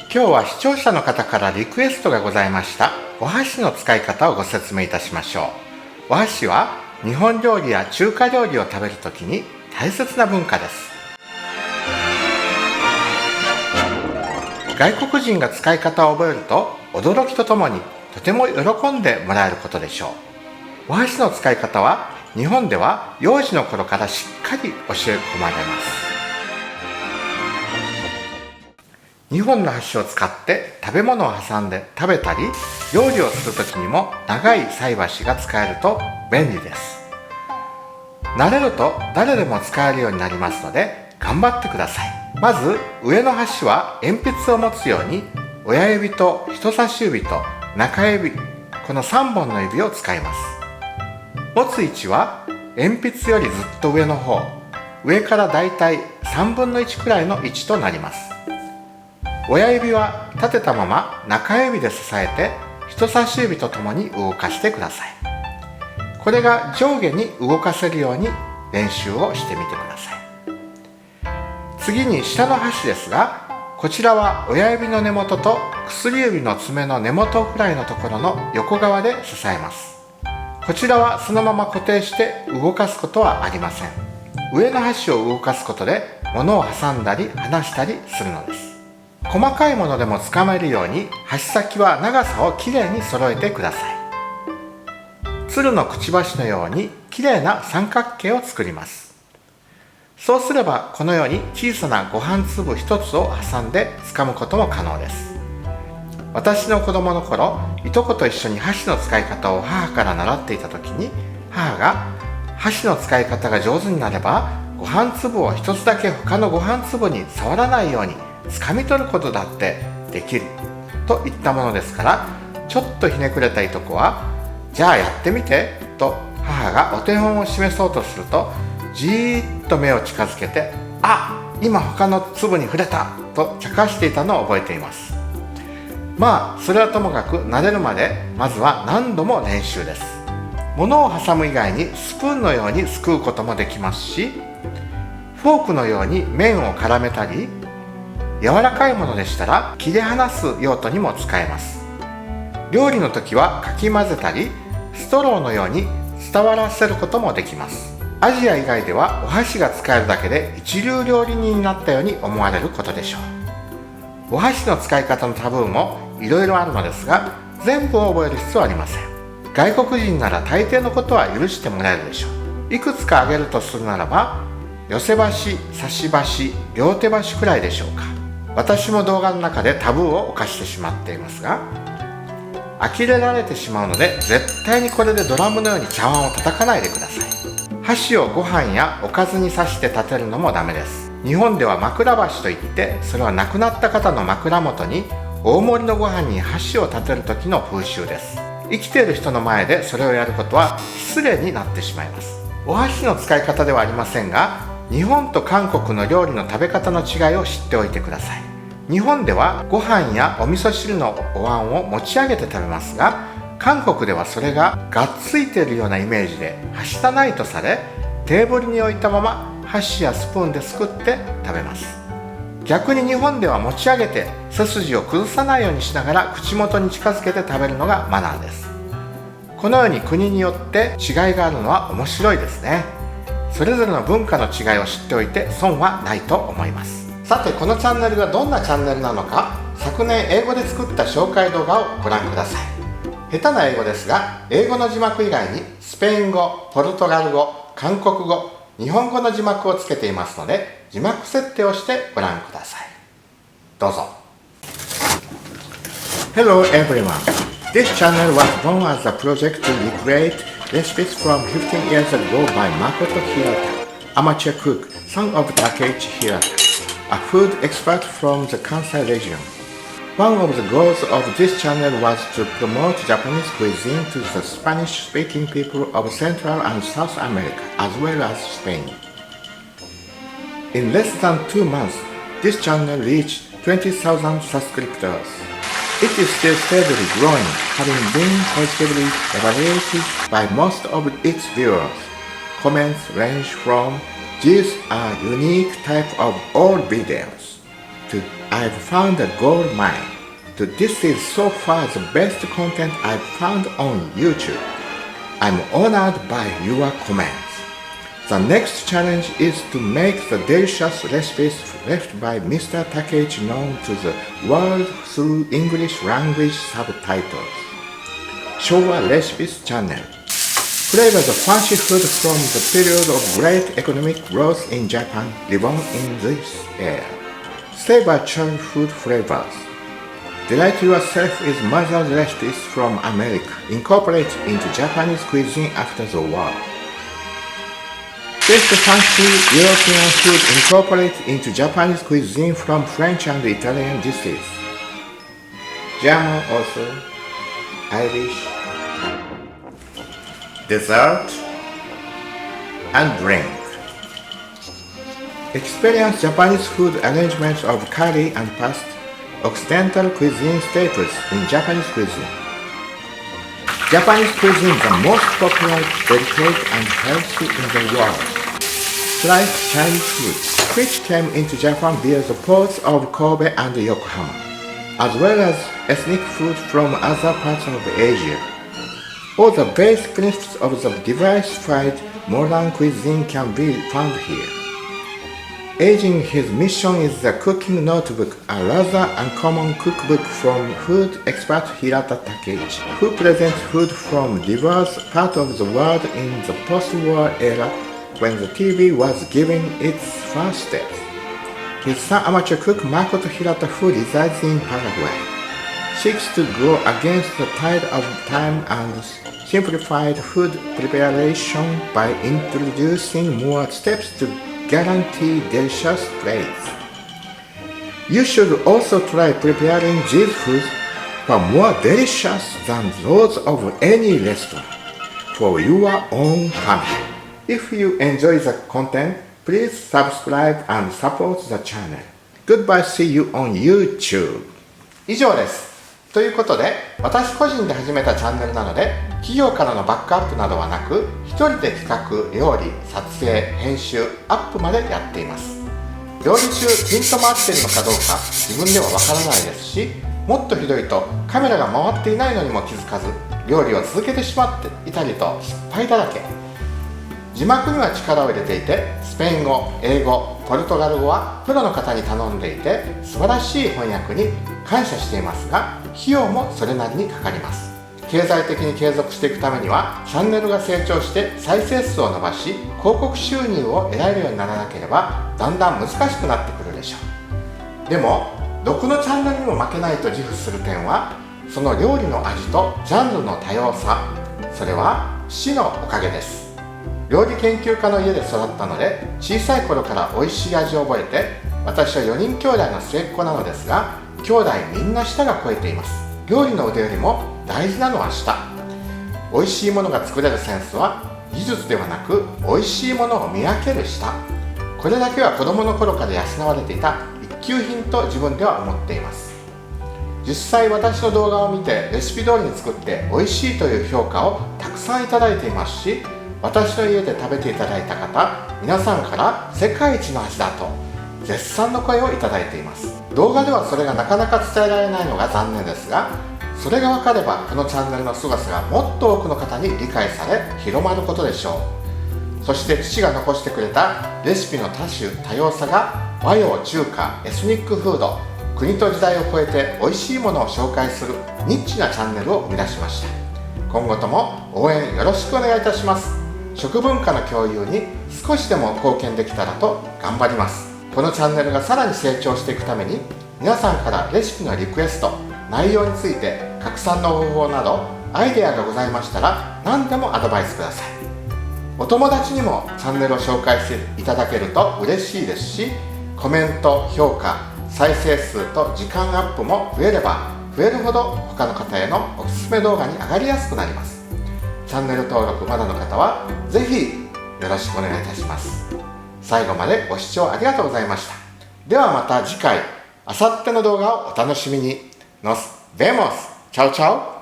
今日は視聴者の方からリクエストがございましたお箸の使い方をご説明いたしましょう。お箸は日本料理や中華料理を食べるときに大切な文化です。外国人が使い方を覚えると驚きとともにとても喜んでもらえることでしょう。お箸の使い方は日本では幼児の頃からしっかり教え込まれます。2本の箸を使って食べ物を挟んで食べたり料理をするときにも長い菜箸が使えると便利です。慣れると誰でも使えるようになりますので頑張ってください。まず上の箸は鉛筆を持つように親指と人差し指と中指、この3本の指を使います。持つ位置は鉛筆よりずっと上の方、上からだいたい3分の1くらいの位置となります。親指は立てたまま中指で支えて人差し指とともに動かしてください。これが上下に動かせるように練習をしてみてください。次に下の箸ですが、こちらは親指の根元と薬指の爪の根元くらいのところの横側で支えます。こちらはそのまま固定して動かすことはありません。上の箸を動かすことで物を挟んだり離したりするのです。細かいものでもつかめるように箸先は長さをきれいに揃えてください。鶴のくちばしのようにきれいな三角形を作ります。そうすればこのように小さなご飯粒一つを挟んで掴むことも可能です。私の子供の頃、いとこと一緒に箸の使い方を母から習っていた時に、母が箸の使い方が上手になればご飯粒を一つだけ他のご飯粒に触らないように掴み取ることだってできると言ったものですから、ちょっとひねくれたいとこはじゃあやってみてと母がお手本を示そうとすると、じーっと目を近づけて、あ、今他の粒に触れたと茶化していたのを覚えています。まあそれはともかく慣れるまでまずは何度も練習です。物を挟む以外にスプーンのようにすくうこともできますし、フォークのように麺を絡めたり、柔らかいものでしたら切り離す用途にも使えます。料理の時はかき混ぜたりストローのように伝わらせることもできます。アジア以外ではお箸が使えるだけで一流料理人になったように思われることでしょう。お箸の使い方のタブーもいろいろあるのですが、全部を覚える必要はありません。外国人なら大抵のことは許してもらえるでしょう。いくつか挙げるとするならば、寄せ箸、差し箸、両手箸くらいでしょうか。私も動画の中でタブーを犯してしまっていますが、呆れられてしまうので絶対にこれでドラムのように茶碗を叩かないでください。箸をご飯やおかずに刺して立てるのもダメです。日本では枕箸といって、それは亡くなった方の枕元に大盛りのご飯に箸を立てる時の風習です。生きている人の前でそれをやることは失礼になってしまいます。お箸の使い方ではありませんが、日本と韓国の料理の食べ方の違いを知っておいてください。日本ではご飯やお味噌汁のお椀を持ち上げて食べますが、韓国ではそれががっついているようなイメージではしたないとされ、テーブルに置いたまま箸やスプーンですくって食べます。逆に日本では持ち上げて背筋を崩さないようにしながら口元に近づけて食べるのがマナーです。このように国によって違いがあるのは面白いですね。それぞれの文化の違いを知っておいて損はないと思います。さて、このチャンネルがどんなチャンネルなのか、昨年英語で作った紹介動画をご覧ください。下手な英語ですが、英語の字幕以外にスペイン語、ポルトガル語、韓国語、日本語の字幕をつけていますので、字幕設定をしてご覧ください。どうぞ。 Hello everyone. This channel was born as a project to recreate recipes from 15 years ago by Makoto Hirata, amateur cook, son of Takeichi Hirata.A food expert from the Kansai region. One of the goals of this channel was to promote Japanese cuisine to the Spanish-speaking people of Central and South America, as well as Spain. In less than 2 months, this channel reached 20,000 subscribers. It is still steadily growing, having been positively evaluated by most of its viewers. Comments range from "These are unique type of old videos" to I've found a gold mine to this is so far the best content I've found on YouTube. I'm honored by your comments. The next challenge is to make the delicious recipes left by Mr. Takeichi known to the world through English language subtitles. Showa Recipes Channel. Flavor the fancy food from the period of great economic growth in Japan live on in this era. Savor childhood flavors. Delight yourself with mother's recipes from America, incorporate into Japanese cuisine after the war. Taste fancy European food, incorporate into Japanese cuisine from French and Italian dishes. German also, Irish. Dessert and drink. Experience Japanese food arrangements of curry and pasta, Occidental cuisine staples in Japanese cuisine. Japanese cuisine is the most popular, delicate, and healthy in the world. Like Chinese food, which came into Japan via the ports of Kobe and Yokohama, as well as ethnic food from other parts of Asia. All the basic principles of the diversified modern cuisine can be found here. Aging His Mission is the Cooking Notebook, a rather uncommon cookbook from food expert Hirata Takeichi, who presents food from diverse parts of the world in the post-war era when the TV was giving its first steps. His son amateur cook Makoto Hirata, who resides in Paraguay, seeks to go against the tide of time and simplified food preparation by introducing more steps to guarantee delicious plates. You should also try preparing these foods for more delicious than those of any restaurant for your own family. If you enjoy the content, please subscribe and support the channel. Goodbye, see you on YouTube. 以上です。ということで、私個人で始めたチャンネルなので、企業からのバックアップなどはなく、一人で企画、料理、撮影、編集、アップまでやっています。料理中、ピント回っているのかどうか自分ではわからないですし、もっとひどいとカメラが回っていないのにも気づかず、料理を続けてしまっていたりと失敗だらけ。字幕には力を入れていて、スペイン語、英語、ポルトガル語はプロの方に頼んでいて、素晴らしい翻訳に感謝していますが、費用もそれなりにかかります。経済的に継続していくためには、チャンネルが成長して再生数を伸ばし、広告収入を得られるようにならなければ、だんだん難しくなってくるでしょう。でも、どこのチャンネルにも負けないと自負する点は、その料理の味とジャンルの多様さ、それは師のおかげです。料理研究家の家で育ったので、小さい頃から美味しい味を覚えて、私は4人兄弟の末っ子なのですが、兄弟みんな舌が肥えています。料理の腕よりも大事なのは舌。美味しいものが作れるセンスは技術ではなく、美味しいものを見分ける舌。これだけは子供の頃から養われていた一級品と自分では思っています。実際私の動画を見てレシピ通りに作って美味しいという評価をたくさんいただいていますし、私の家で食べていただいた方、皆さんから世界一の味だと絶賛の声をいただいています。動画ではそれがなかなか伝えられないのが残念ですが、それが分かればこのチャンネルの凄さがもっと多くの方に理解され広まることでしょう。そして父が残してくれたレシピの多種多様さが和洋中華エスニックフード、国と時代を超えて美味しいものを紹介するニッチなチャンネルを生み出しました。今後とも応援よろしくお願いいたします。食文化の共有に少しでも貢献できたらと頑張ります。このチャンネルがさらに成長していくために、皆さんからレシピのリクエスト、内容について拡散の方法などアイデアがございましたら何でもアドバイスください。お友達にもチャンネルを紹介していただけると嬉しいですし、コメント、評価、再生数と時間アップも増えれば増えるほど他の方へのおすすめ動画に上がりやすくなります。チャンネル登録まだの方はぜひよろしくお願いいたします。最後までご視聴ありがとうございました。ではまた次回、あさっての動画をお楽しみに。Nos vemos. Chao, chao.